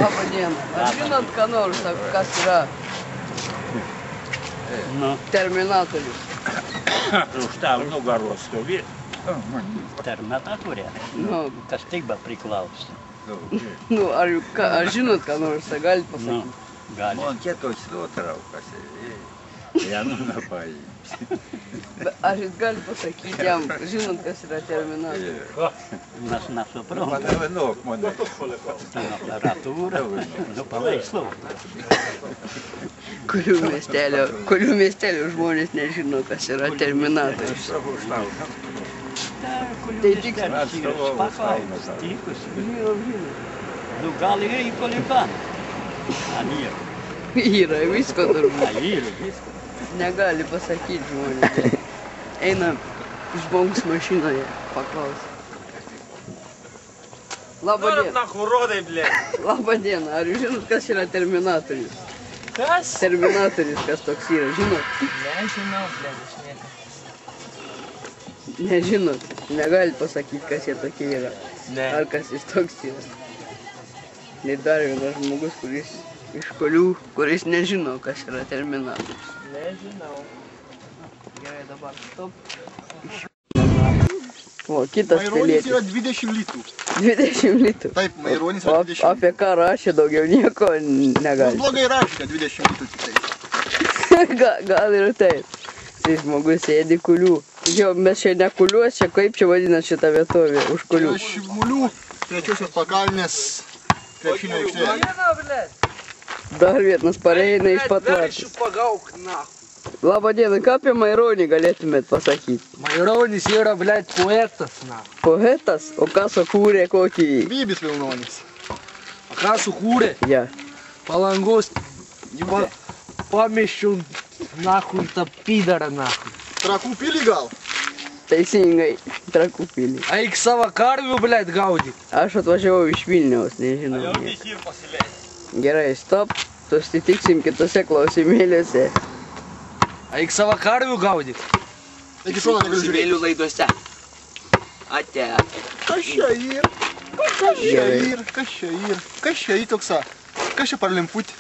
Labą dieną. Ar žinot, ką nors, kas yra Terminatorius? Už tau nugaros stovi. Terminatorė? Tas tik be priklauso. Ar žinot, ką nors, galit pasakyti? Gali. Man kietos nuotraukas. Ja paimsi. Ar jūs galite pasakyti jam, žinot, kas yra Terminatorius? Mes nesuprantam. Padavinok mane. Aparatūra. Paveikslu. Kurių miestelio žmonės nežino, kas yra Terminatorius. Tai tik paklausus, tikus. Nu, gal yra į poligoną. Yra visko turbūt. Yra visko. Negali pasakyti žmonės. Eina žmogus mašinoje, paklausia. Labą dieną. Labą dieną. Ar jūs žinot, kas yra Terminatorius? Kas? Terminatorius, kas toks yra, žinot? Nežinau, blėd, aš niekad. Nežinot. Negali pasakyti, kas jie tokie yra. Ne. Ar kas jis toks yra. Ir dar vienas žmogus, kuris iš Kulių, kuris nežino, kas yra Terminatorius. Nežinau. Gerai, dabar stop. O, kitas Maironis yra pilietis. 20 litrų. 20 litrų. Taip, Maironis yra 20 litrų. Apie ką rašė daugiau nieko negali. Blogai rašė, 20 litrų tik tai. Gal ir taip. Tai žmogus sėdi Kulių. Jo, mes čia ne Kuliuos, čia kaip čia vadinasi šitą vietovę, už Kulių. Yra Šimulių trečiosios pakalnės krepšinio aikštėje. Dar vienas pareina iš patvarčių. Pagauk, na. Labą dieną, ką apie Maironį galėtumėt pasakyti? Maironis yra, blėd, poetas, na. Poetas? O ką sukūrė kokį? Bybis Vilnonis. A ką sukūrė? Ja. Palangos pamiščių, nahui, tą pydarą, nahui. Trakų pilį gal? Teisingai, Trakų pilį. Eik savo karvių, blėd, gaudyk. Aš atvažiavau iš Vilniaus, nežinau. Gerai, stop. Susitiksim kitose klausimėliuose. Eik savo karvių gaudyk. Eik į šoną, negaliu žiūrėti. laidose. Ate. Kas čia yra? Kas čia yra? Kas čia yra? Kas čia įtoksa? Kas čia parlimputė?